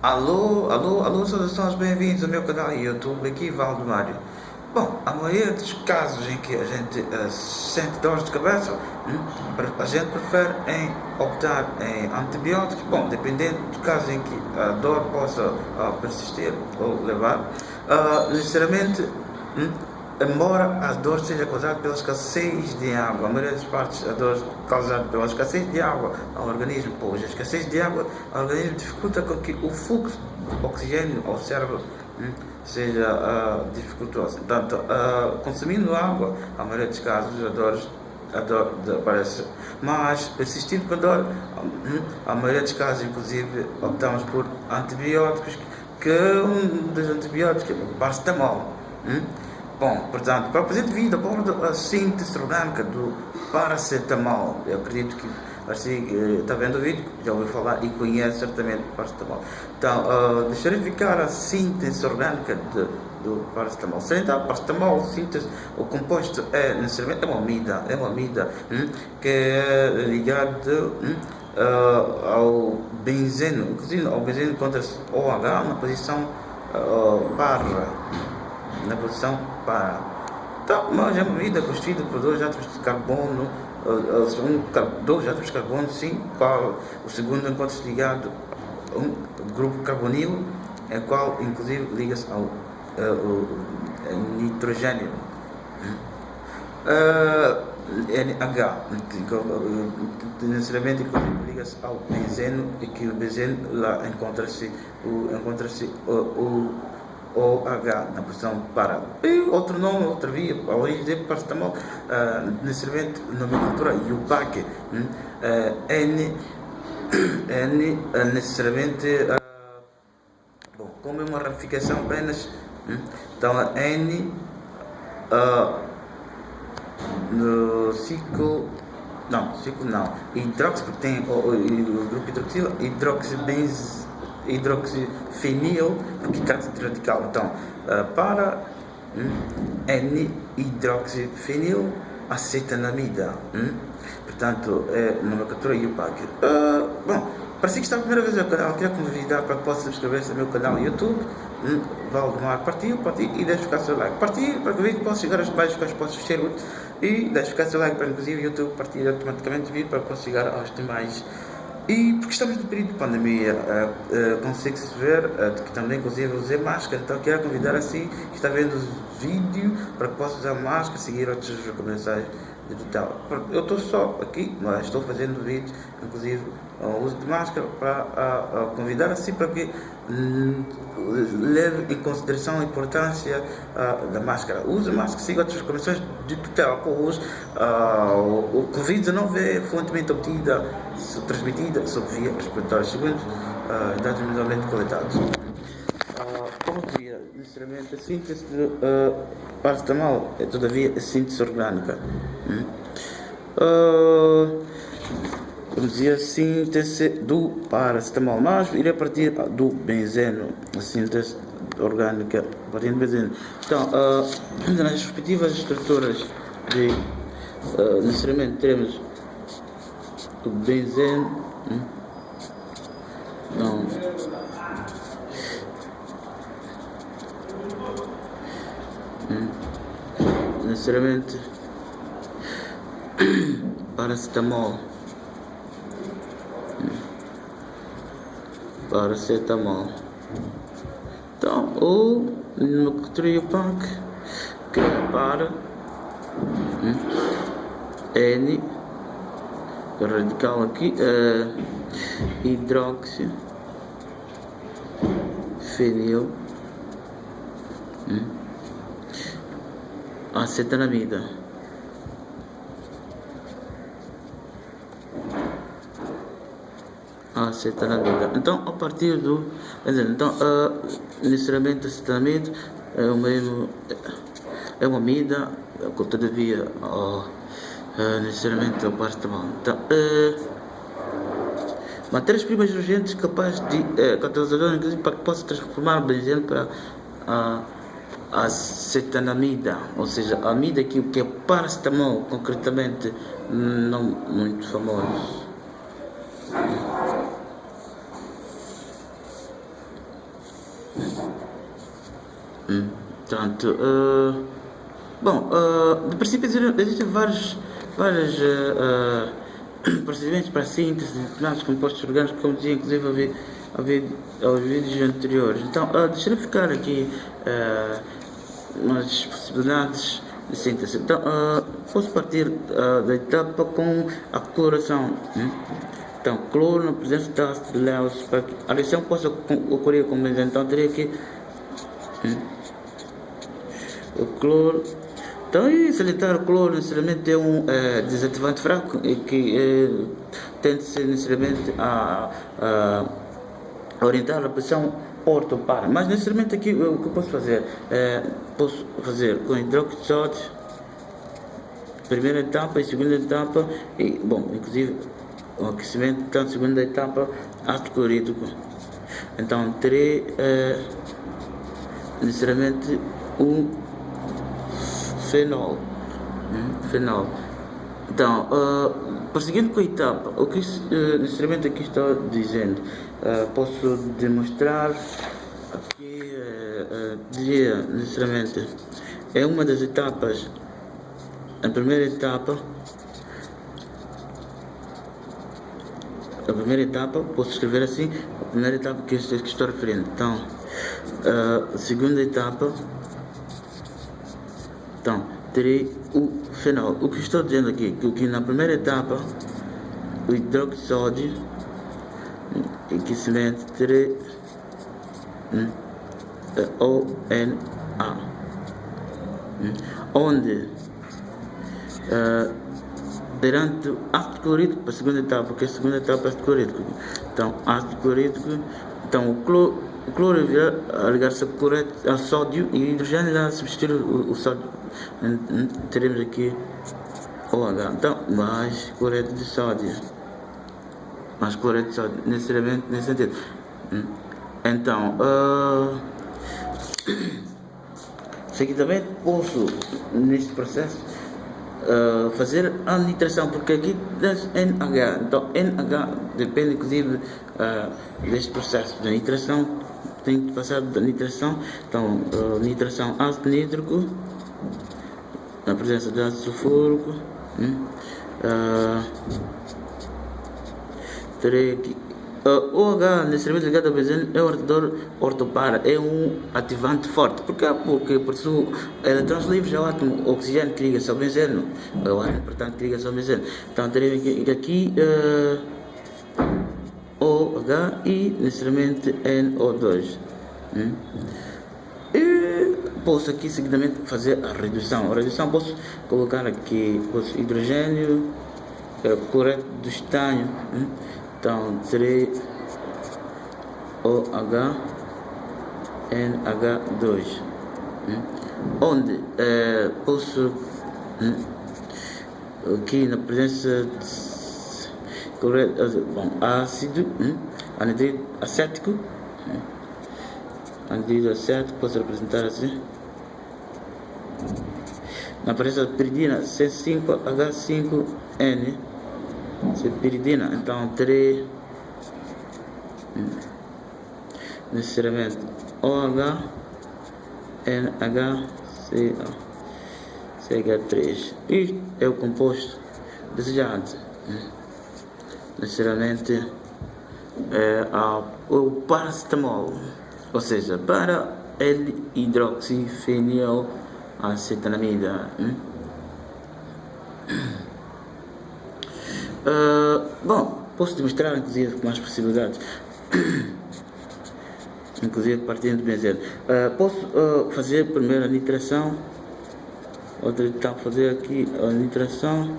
Alô, saudações, bem-vindos ao meu canal YouTube, aqui Valdemário. Bom, a maioria dos casos em que a gente sente dores de cabeça, a gente prefere optar em antibióticos, bom, dependendo do caso em que a dor possa persistir ou levar. Necessariamente, embora a dor seja causada pela escassez de água, a maioria das partes a dor é causada pela escassez de água ao organismo, pois a escassez de água ao organismo dificulta com que o fluxo de oxigênio ao cérebro seja dificultoso. Portanto, consumindo água, a maioria dos casos a dor desaparece. Mas persistindo com a dor, a maioria dos casos, inclusive, optamos por antibióticos, que um dos antibióticos é o paracetamol. Bom, portanto, para o presente vídeo abordo a síntese orgânica do paracetamol. Eu acredito que assim, está vendo o vídeo, já ouviu falar e conhece certamente o paracetamol. Então, deixarei ficar a síntese orgânica do paracetamol. Sendo então, paracetamol, síntese, o composto é necessariamente é uma amida que é ligado ao benzeno, inclusive ao benzeno encontra-se OH na posição barra. Então, mas é uma amida constituída por dois átomos de carbono, dois átomos de carbono, sim, qual o segundo encontra-se ligado a um grupo carbonilo, qual inclusive liga-se ao nitrogênio. NH, necessariamente liga-se ao benzeno, e que o benzeno lá encontra-se o OH na posição para. E outro nome, outra via, a origem de paracetamol, necessariamente nomenclatura UPAC, necessariamente, bom, como é uma ramificação apenas, então a N no ciclo não, hidroxi, porque tem o grupo hidroxila, hidroxifenil, porque trata de radical. Então, para N-hidroxifenil acetanamida. Portanto, é nomenclatura UPAC. Bom, para si que está a primeira vez no canal, quero convidar para que possa subscrever-se no meu canal no YouTube. Valdemar, partilhe e deixe ficar seu like. Partilhe para que o vídeo possa chegar aos mais que possa ser útil. E deixe ficar seu like para inclusive o YouTube partilhe automaticamente o vídeo para que possa chegar aos demais. E porque estamos no período de pandemia, consegue-se ver que também inclusive usei máscara, então quero convidar assim que está vendo o vídeo para que possa usar máscara, seguir outras recomendações de tal. Eu estou só aqui, mas estou fazendo vídeo, inclusive o uso de máscara, para convidar assim para que leve em consideração a importância da máscara. Use máscara, siga outras recomendações de tutela, pois o Covid-19 é fluentemente obtida, transmitida sob via respiratória, segundo dados minimamente coletados. Como dizia, necessariamente a síntese do paracetamol é todavia a síntese orgânica. Como dizia, a síntese do paracetamol, mas irei partir do benzeno, a síntese orgânica a partir do benzeno. Então, nas respectivas estruturas de necessariamente teremos o benzeno, não, necessariamente paracetamol, então o nomenclatura UPAC, que é para N radical aqui, hidroxifenil acetanamida. Então, a partir do, então, necessariamente acetanamida é uma amida, todavia necessariamente é o paracetamol. Então, matérias-primas urgentes capazes de catalisador, inclusive, para que possa transformar o benzeno para acetanamida, ou seja, a amida que é paracetamol, concretamente, não muito famoso. Portanto, bom, de princípio existem vários procedimentos para a síntese de determinados compostos orgânicos, como dizia inclusive aos vídeos anteriores. Então, deixa eu ficar aqui umas possibilidades de síntese. Então, posso partir da etapa com a coloração. Então, cloro na presença de ácido de Lewis, para que a reação possa ocorrer com benzeno. Então, teria aqui o cloro. Então, salientar o cloro necessariamente é um desativante fraco e que tende-se necessariamente a orientar a pressão ortopara. Mas necessariamente aqui o que eu posso fazer? Posso fazer com hidróxido de sódio, primeira etapa e segunda etapa, e, bom, inclusive o aquecimento, então, segunda etapa, ácido clorídrico. Então, terei necessariamente um fenol. Então, prosseguindo com a etapa, o que necessariamente aqui está dizendo, posso demonstrar aqui, dizia necessariamente, é uma das etapas, a primeira etapa, posso escrever assim, a primeira etapa que estou referindo. Então, a segunda etapa, então, terei o fenol. O que estou dizendo aqui, que na primeira etapa, o hidróxido de sódio, aquecimento, terei ONA, onde perante o ácido clorídrico, para a segunda etapa, porque a segunda etapa é ácido clorídrico. Então, ácido clorídrico, então o cloro irá ligar-se a sódio e o hidrogênio irá substituir o sódio. Teremos aqui OH, então mais cloreto de sódio, necessariamente nesse sentido. Então, seguidamente posso, neste processo, fazer a nitração, porque aqui temos NH, então NH depende inclusive deste processo de nitração. Tenho que passar da nitração, então nitração ácido nítrico na presença de ácido sulfúrico. Terei aqui OH necessariamente ligado ao benzeno, é um redutor ortopara, é um ativante forte. Por quê? Porque possui eletrões livres ao átomo oxigênio que liga-se ao benzeno, é o átomo, portanto, que liga-se ao benzeno. Então terei aqui OH e necessariamente NO2. E posso aqui seguidamente fazer a redução. A redução posso colocar aqui hidrogênio, cloreto de estanho. Então terei OH NH2, onde posso aqui na presença de ácido anidrido acético, posso representar assim, na presença de piridina C5H5N, piridina. Então terei necessariamente OH NH CH3. Isto é o composto desejado. Necessariamente o paracetamol, ou seja, para L-hidroxifenilacetamida. Bom, posso demonstrar inclusive com mais possibilidades, inclusive partindo do benzeno. Posso fazer primeiro a nitração, outra etapa fazer aqui a nitração.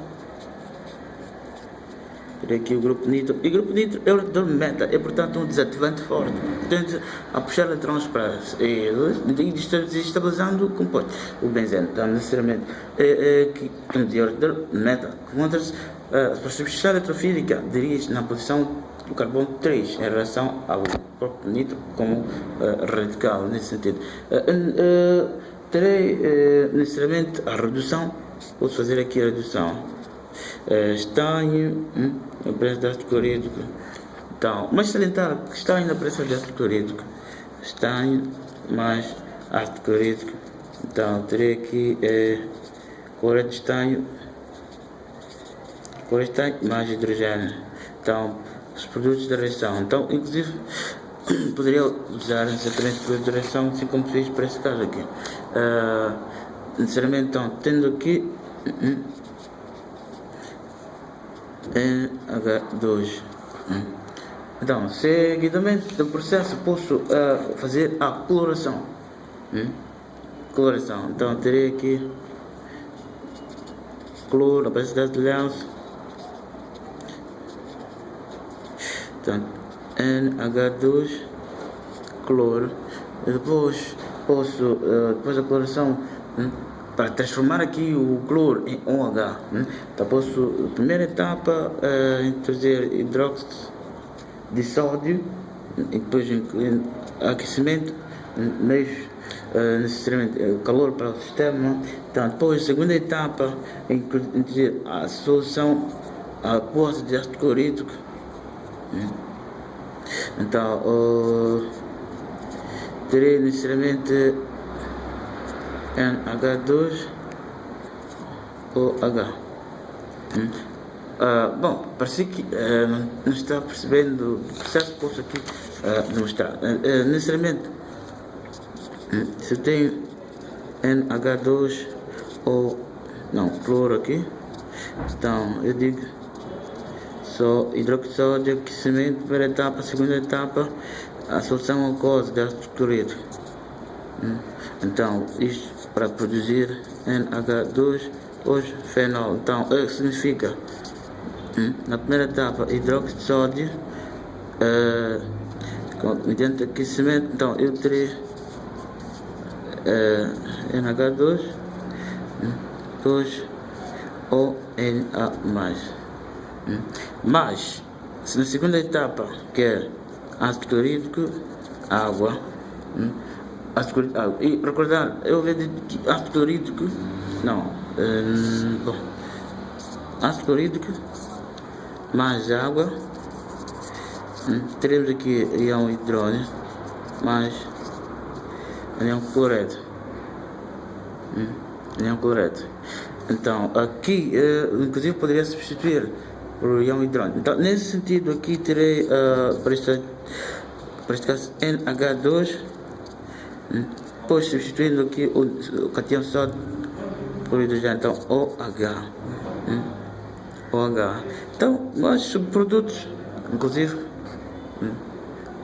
Terei aqui o grupo nitro, e o grupo nitro é o redutor meta, é portanto um desativante forte, tende a puxar eletrões para eles e estabilizando o composto, o benzeno. Então necessariamente que temos o redutor meta, encontra-se a superfície eletrofílica dirige na posição do carbono 3 em relação ao próprio nitro como radical, nesse sentido. Terei necessariamente a redução, posso fazer aqui a redução. Estanho, a presença de ácido clorídrico. Então, mas salientar que estanho na presença de ácido clorídrico, estanho mais ácido clorídrico. Então terei aqui cloreto de estanho mais hidrogênio. Então os produtos da reação. Então inclusive poderia usar exatamente produtos da reação assim como fiz para esse caso aqui. Necessariamente então tendo aqui NH2. Então seguidamente do processo posso fazer a coloração. Então terei aqui cloro, opacidade de lenço. Então NH2 cloro. Depois posso depois da coloração para transformar aqui o cloro em OH. Então posso, primeira etapa, introduzir hidróxido de sódio e depois aquecimento, necessariamente calor para o sistema. Então depois, segunda etapa, introduzir a solução aquosa de ácido clorídrico. Então terei necessariamente NH2 OH. Bom, parece que não está percebendo o processo que posso aqui demonstrar. Necessariamente, se eu tenho NH2 ou não, cloro aqui, então eu digo só hidróxido de sódio, aquecimento, primeira etapa, segunda etapa, a solução aquosa de ácido clorídrico. Então isto para produzir NH2 hoje fenol. Então significa na primeira etapa hidróxido de sódio mediante aquecimento. Então eu terei NH2 2 ou Na mas se na segunda etapa, que é ácido clorídrico, água, e recordar, eu vejo que ácido clorídrico, ácido clorídrico mais água, teremos aqui íon hidrônio mais íon cloreto. Então aqui inclusive poderia substituir por íon hidrônio. Então nesse sentido aqui terei para este caso NH2, depois substituindo aqui o cátion sódio por hidrogênio, então OH. Então mais subprodutos, inclusive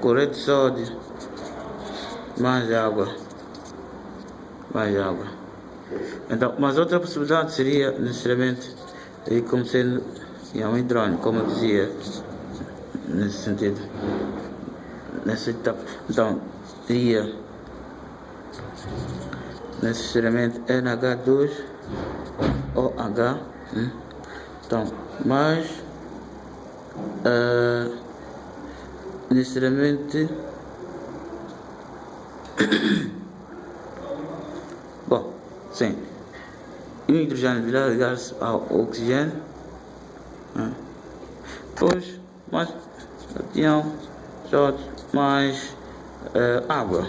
cloreto de sódio mais água. Então, mas outra possibilidade seria necessariamente aí como sendo íon hidrônio, como eu dizia, nesse sentido, nessa etapa. Então teria necessariamente NH2 OH. Então mais necessariamente bom, sim, e o hidrogênio virá ligar-se ao oxigênio, depois mais íon sódio mais água.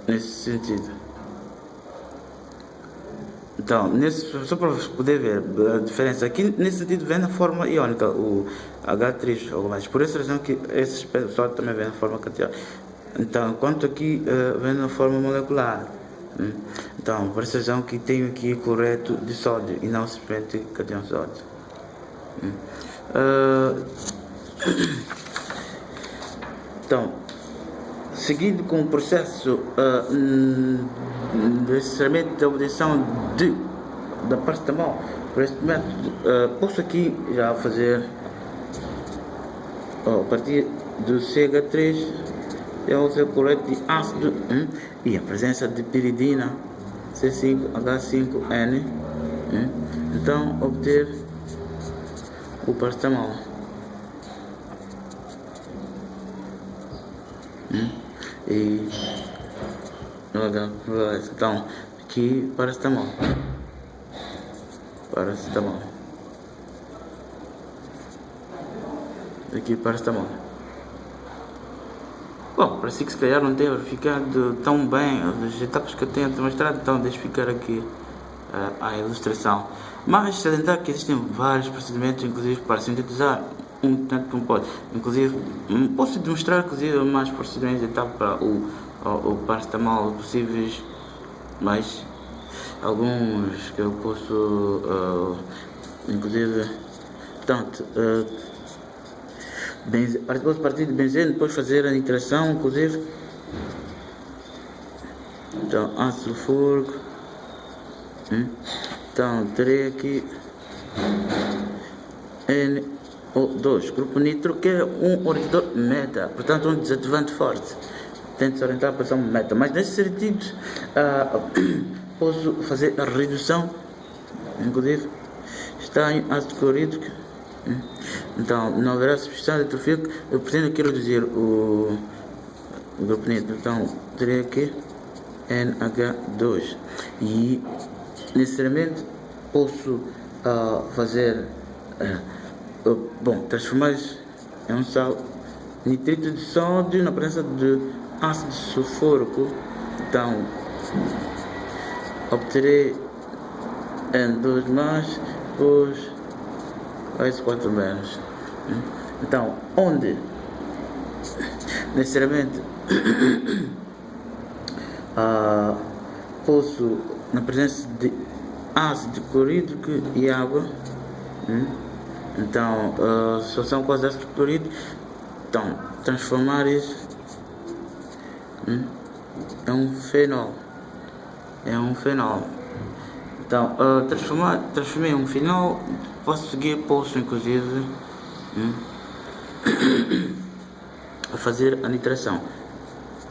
Nesse sentido. Então, só para poder ver a diferença aqui, nesse sentido vem na forma iônica, o H3 ou mais. Por essa razão que esse sódio também vem na forma cationária. Então, enquanto aqui vem na forma molecular. Então, por essa razão que tenho aqui cloreto de sódio e não simplesmente cátion sódio. Então, seguindo com o processo necessariamente de obtenção da paracetamol por este método, posso aqui já fazer a partir do CH3 eu uso cloreto de ácido e a presença de piridina C5H5N, então obter o paracetamol. E então aqui paracetamol. aqui paracetamol. Bom, parece que se calhar não tem verificado tão bem as etapas que eu tenho demonstrado, então deixo ficar aqui a ilustração. Mas salientar que existem vários procedimentos, inclusive para sintetizar um tanto composto. Inclusive, posso demonstrar inclusive mais procedimentos de etapa para o paracetamol possíveis, mas alguns que eu posso, inclusive, tanto posso partir de benzeno, depois fazer a nitração, inclusive. Então, ácido sulfúrico. Então, terei aqui NO2, grupo nitro, que é um orientador meta, portanto um desativante forte. Tente-se orientar para a posição meta, mas nesse sentido posso fazer a redução, inclusive está em ácido clorídrico. Então não haverá substância trofíaca. Eu pretendo aqui reduzir o grupo nitro, então terei aqui NH2 e necessariamente posso fazer transformar isso em um sal nitrito de sódio na presença de ácido sulfúrico. Então obterei N2 mais, depois S4 menos. Então onde necessariamente posso, na presença de ácido clorídrico e água, então solução com ácido clorídrico, então transformar isso em um fenol. Então transformei em um fenol. Posso inclusive a fazer a nitração.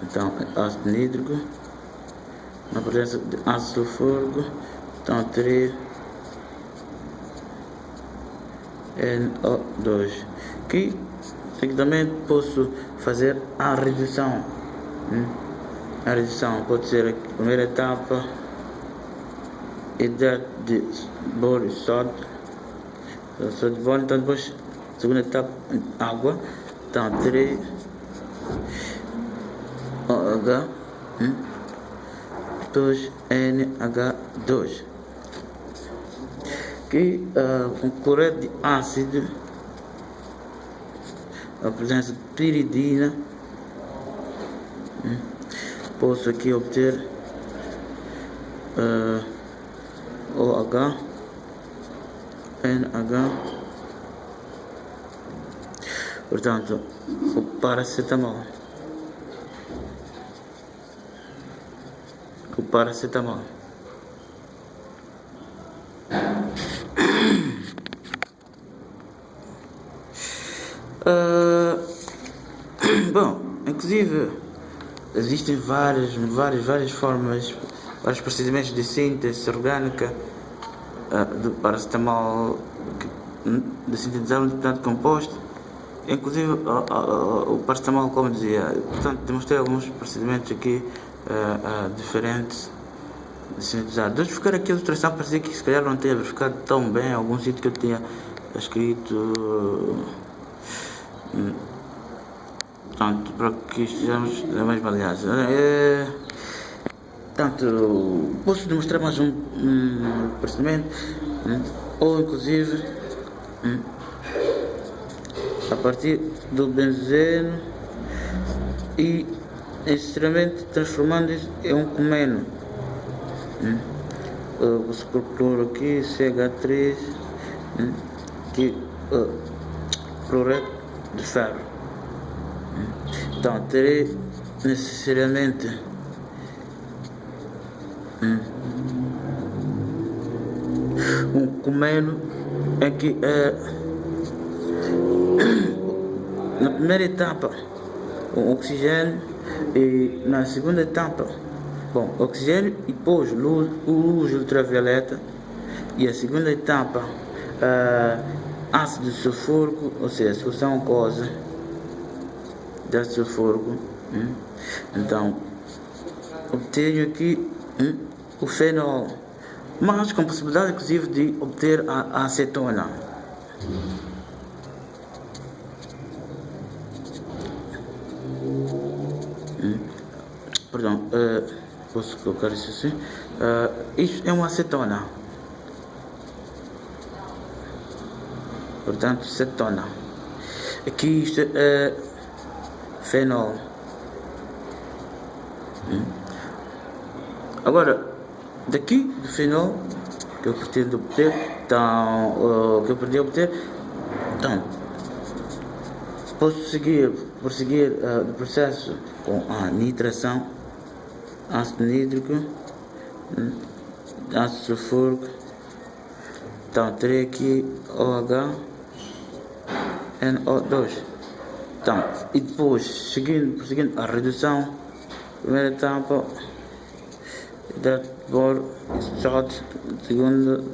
Então ácido nítrico na presença de ácido sulfúrico, então terei NO2. Aqui também posso fazer a redução. A redução pode ser a primeira etapa, hidrato de boro e sódio, então depois segunda etapa, água, então terei OH 2NH2, que com cloreto de ácido, a presença de piridina, posso aqui obter OH NH, portanto o paracetamol. Bom, inclusive existem várias formas, vários procedimentos de síntese orgânica do paracetamol, de sintetizar um determinado composto, inclusive o paracetamol, como dizia. Portanto, demonstrei alguns procedimentos aqui diferentes de sintetizar. Deixa eu ficar aqui a ilustração, parecia que se calhar não tenha verificado tão bem algum sítio que eu tinha escrito. Portanto, para que estejamos na mesma aliança. Portanto, posso demonstrar mais um procedimento, ou inclusive a partir do benzeno e necessariamente transformando isso em um comeno. Vou supor aqui CH3, que cloreto de ferro. Então terei necessariamente um comeno em que na primeira etapa o oxigênio e na segunda etapa oxigênio e depois luz ultravioleta, e a segunda etapa ácido sulfúrico, ou seja, solução aquosa de ácido sulfúrico. Então obtenho aqui o fenol, mas com possibilidade inclusive de obter a acetona. perdão, posso colocar isso assim. Isto é uma acetona. Portanto, cetona. Aqui isto é fenol. Agora, daqui do fenol que eu pretendo obter, então, posso prosseguir o processo com a nitração, ácido nítrico, ácido sulfúrico. Então, terei aqui OH, NO2. Então, e depois, prosseguindo a redução, primeira etapa, hidrato de boro, shot, segunda,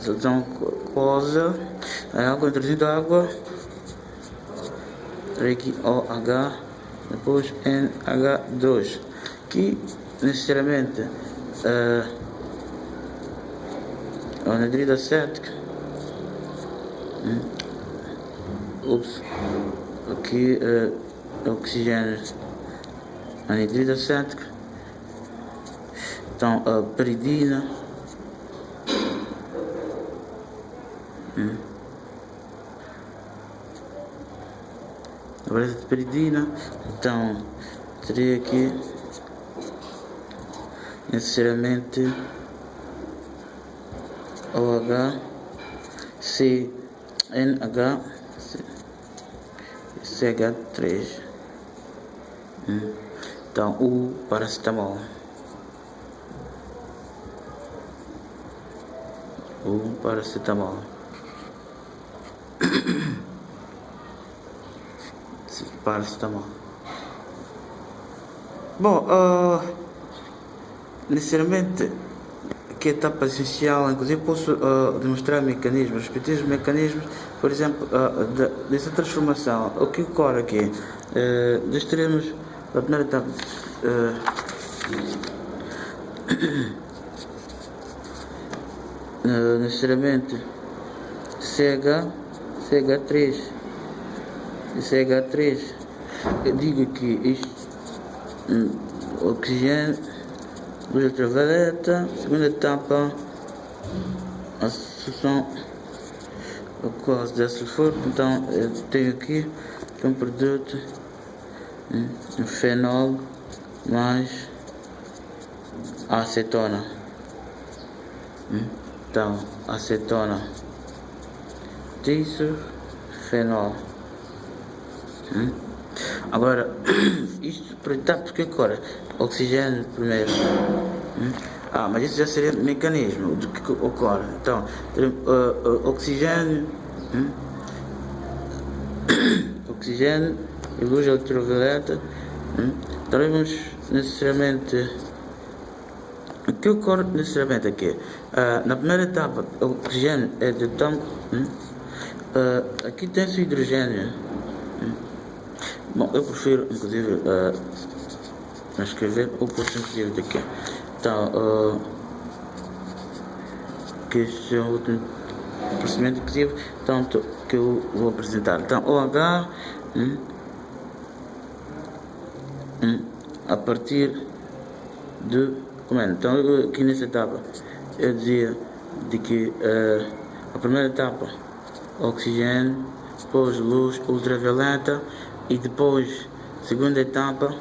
solução aquosa, água, introduzindo água, aqui OH, depois NH2, que necessariamente anidride acética, aqui oxigênio, anidride acética, então a peridina, a base de peridina, então teria aqui necessariamente OH, CNH, CH3. Então o paracetamol. Paracetamol. Bom, necessariamente que a etapa essencial, inclusive posso demonstrar mecanismos, respectivos mecanismos, por exemplo, dessa transformação. O que ocorre aqui? Nós teremos a primeira etapa necessariamente CH3 e CH3. Eu digo que isto oxigênio, luz ultravioleta, segunda etapa, a solução aquosa de ácido sulfúrico. Então eu tenho aqui um produto, um fenol mais a acetona. Então acetona, disso, fenol. Agora, isto para etapas que ocorre? Oxigênio primeiro. Mas isso já seria mecanismo do que ocorre. Então, oxigênio, oxigênio e luz ultravioleta. Teremos necessariamente. O que ocorre necessariamente aqui? Na primeira etapa, o oxigênio é de tampo. Aqui tem-se o hidrogênio. Bom, eu prefiro inclusive escrever o posto inclusive daqui. Então, que este é o último procedimento inclusive, tanto que eu vou apresentar. Então, OH a partir de comando. Então, aqui nessa etapa eu dizia de que a primeira etapa oxigênio, depois luz ultravioleta e depois segunda etapa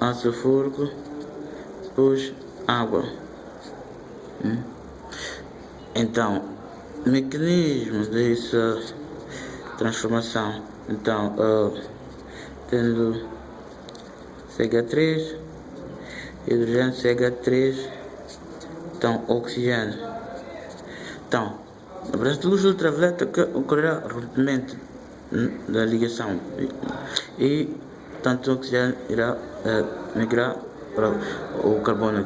ácido sulfúrico, depois água. Então, mecanismo dessa transformação. Então, tendo CH3, hidrogênio CH3, então oxigênio. Então, a presença de luz ultravioleta que ocorrerá rapidamente da ligação e tanto o oxigênio irá migrar para o carbono.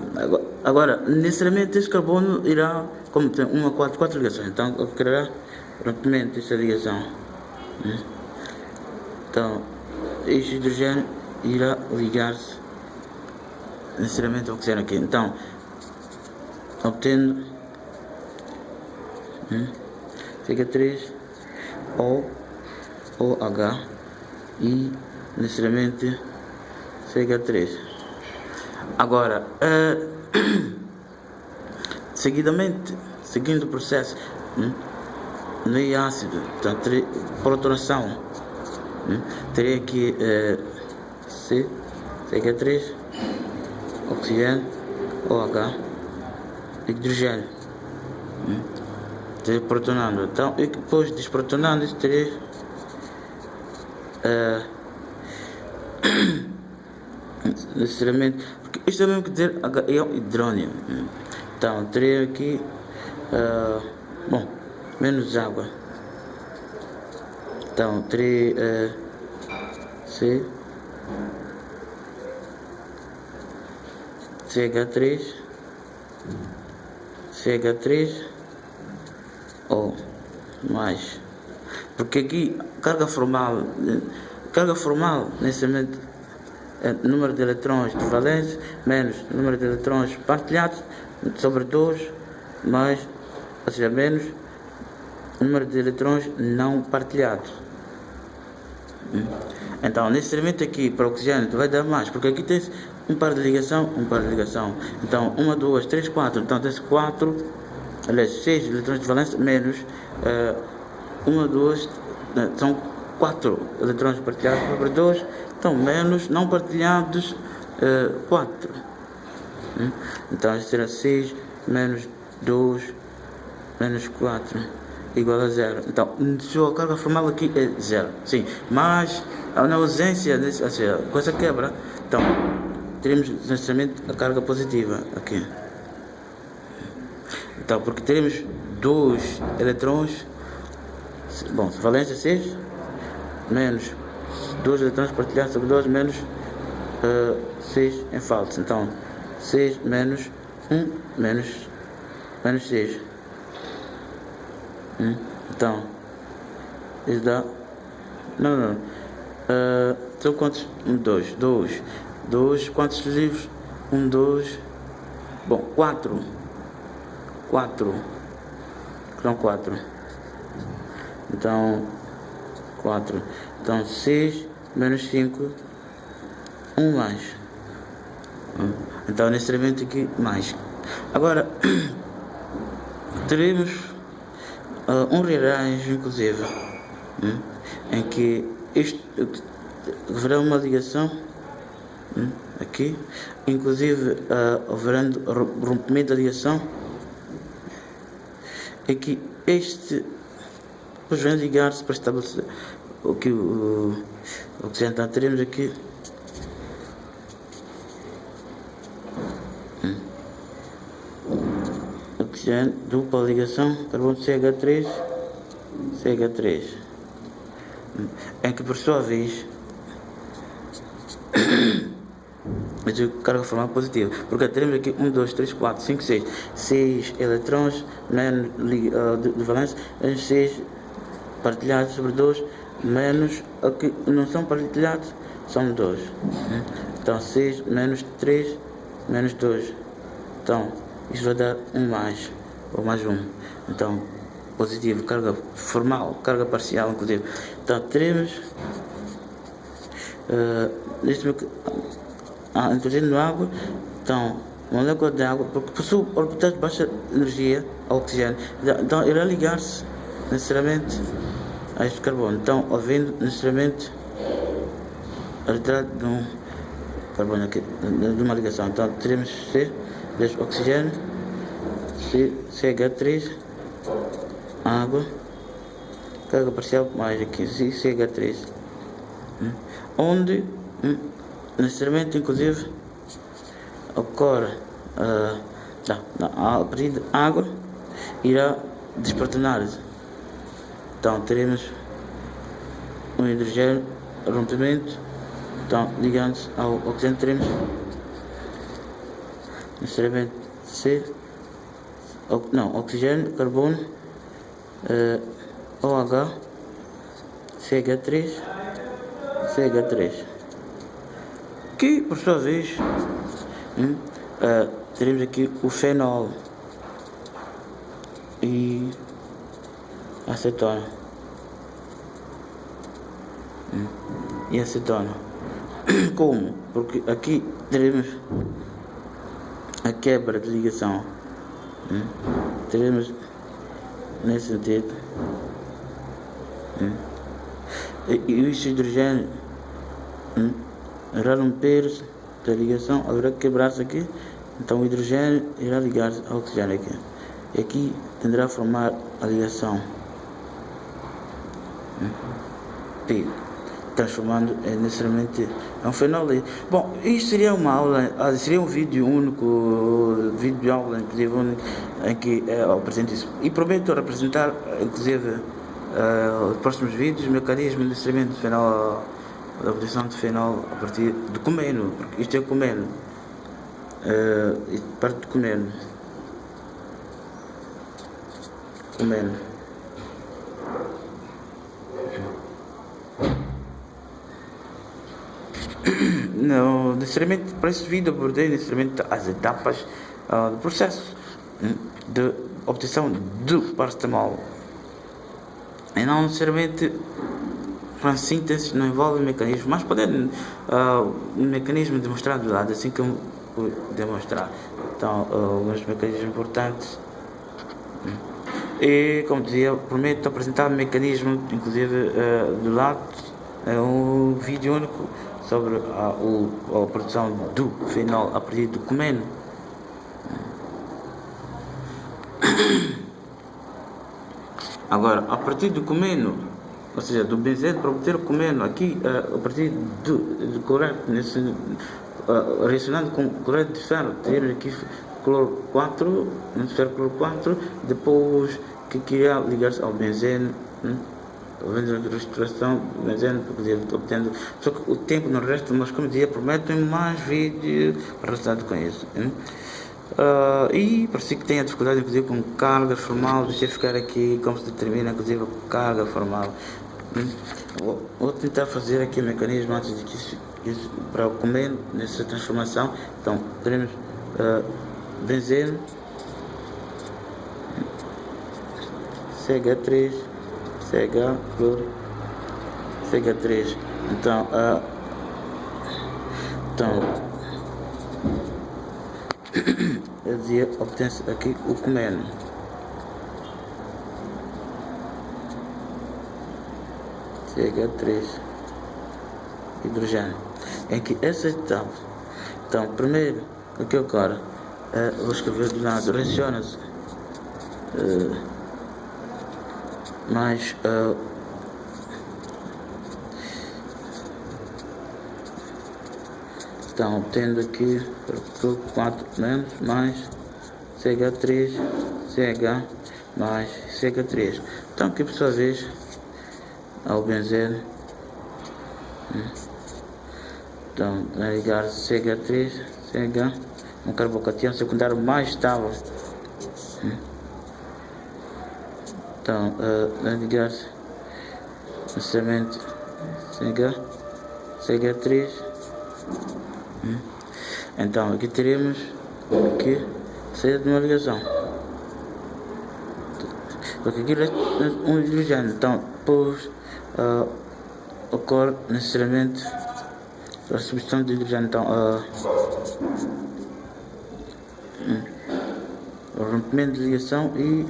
Agora, necessariamente este carbono irá, como tem quatro ligações, então ocorrerá rapidamente esta ligação. Então, este hidrogênio irá ligar-se necessariamente ao oxigênio aqui. Então, obtendo CH3 ou OH e necessariamente CH3. Agora, seguindo o processo, no ácido, portanto, protonação, teria aqui CH3, oxigênio, OH, hidrogênio, teria protonando. Então, e depois desprotonando, isso teria necessariamente, porque isto é mesmo que ter hidrônio. Então, teria aqui menos água. Então, teria CH3 ou mais, porque aqui carga formal necessariamente é número de eletrões de valência menos número de eletrões partilhados sobre 2 mais, ou seja, menos número de eletrões não partilhados. Então, necessariamente aqui para o oxigênio vai dar mais, porque aqui tem um par de ligação. Então, 1, 2, 3, 4. Então, tem 6 eletrões de valência menos 1, 2, são 4 eletrões partilhados sobre 2. Então, menos não partilhados 4. Então, isso será 6 menos 2 menos 4 igual a 0. Então, a carga formal aqui é 0. Sim, mas na ausência, ou seja, com essa quebra, então, teremos necessariamente a carga positiva aqui. Então, porque teremos 2 eletrões, valência 6, menos 2 eletrões partilhados sobre 2, menos 6 em falta. Então, 6 menos 1, menos 6. Então, isso dá... Não. São quantos? 2. Quantos livros? 1, 2... 4. São 4. Então, 4. Então, 6 menos 5, 1 mais. Então, necessariamente aqui, mais. Agora, teremos um rearranjo, inclusive, em que isto haverá uma ligação aqui, inclusive haverá rompimento da ligação, em que este depois vem ligar-se para estabelecer o que então teremos aqui oxigênio, dupla ligação, carbono CH3, em que por sua vez carga formal positiva, porque teremos aqui 1, 2, 3, 4, 5, 6 eletrões de valência, 6 partilhados sobre 2, menos aqui não são partilhados, são 2. Então 6 menos 3 menos 2. Então isto vai dar 1 mais, ou mais 1. Então positivo, carga formal, carga parcial, inclusive. Então teremos inclusive na água, então molécula de água, porque possui orbitais de baixa energia, oxigênio, então irá ligar-se necessariamente a este carbono. Então, havendo necessariamente a retirada de um carbono aqui, de uma ligação. Então, teremos C, oxigênio, CH3, água, carga parcial mais aqui, CH3, onde necessariamente, inclusive, ocorre a partir de água irá desprotonar-se. Então teremos um hidrogênio, rompimento, então ligando-se ao oxigênio, teremos necessariamente oxigênio, carbono, OH, CH3, que por sua vez teremos aqui o fenol e acetona. e acetona. Como? Porque aqui teremos a quebra de ligação, teremos nesse sentido, e o hidrogênio irá romper-se da ligação, haverá que quebrar-se aqui, então o hidrogênio irá ligar-se ao oxigênio aqui, e aqui tenderá a formar a ligação P, transformando necessariamente um fenol. Bom, isto seria uma aula, seria um vídeo único, vídeo aula inclusive único, em que apresento isso, e prometo representar inclusive os próximos vídeos, mecanismo de necessariamente de fenol, da obtenção de fenol a partir de comeno, porque isto é comeno, parte de comeno. Não, necessariamente para esse vídeo abordei necessariamente as etapas do processo de obtenção do paracetamol, e não necessariamente para a síntese, não envolve mecanismo, mas poder um mecanismo demonstrado do lado, assim que eu vou demonstrar. Então, alguns mecanismos importantes, e como dizia, prometo apresentar o mecanismo inclusive do lado, um vídeo único sobre a produção do fenol a partir do comeno. Agora, a partir do comeno, ou seja, do benzeno, para obter o comeno, aqui a partir do cloreto, reacionando com cloreto de ferro, ter aqui cloro 4, ferro cloro 4, depois que irá ligar-se ao benzeno, a restauração do benzeno, obtendo, só que o tempo não resta, mas como dizia, prometo mais vídeo relacionado com isso. E para si que tenha dificuldade inclusive com carga formal, deixa eu ficar aqui como se determina inclusive a carga formal. Vou tentar fazer aqui o mecanismo antes de que isso para o comeno nessa transformação. Então teremos benzeno, CH3, CH, cloro, CH3. Então eu dizia, obtém-se aqui o comeno. CH3, hidrogênio, em que essa etapa, então primeiro o que ocorre, vou escrever do lado, reaciona-se mais então tendo aqui 4 menos mais CH3, CH mais CH3, então aqui por sua vez ao benzeno, então vai ligar CH3, CH, um carbocatião secundário mais estável, então vai ligar necessariamente CH, CH3, então aqui teremos aqui saída de uma ligação, porque aqui resta um hidrogênio, então depois ocorre necessariamente a substituição de hidrogênio, então o rompimento de ligação e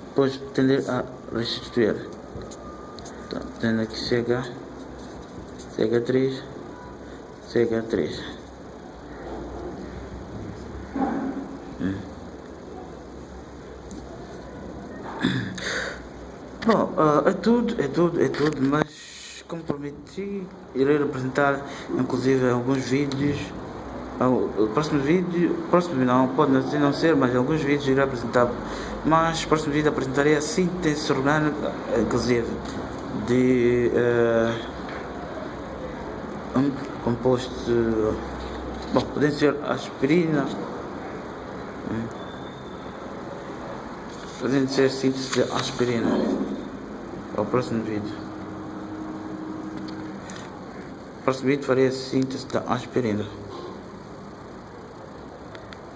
depois tender a restituir. Então tendo aqui CH, CH3, CH3. Bom, é tudo, mas como prometi, irei apresentar inclusive alguns vídeos. O próximo vídeo, não pode não ser, mas alguns vídeos irei apresentar, mas no próximo vídeo apresentarei a síntese orgânica, inclusive de um composto, bom, podem ser aspirina, podem ser síntese de aspirina. Ao próximo vídeo. No próximo vídeo farei a síntese da aspirina.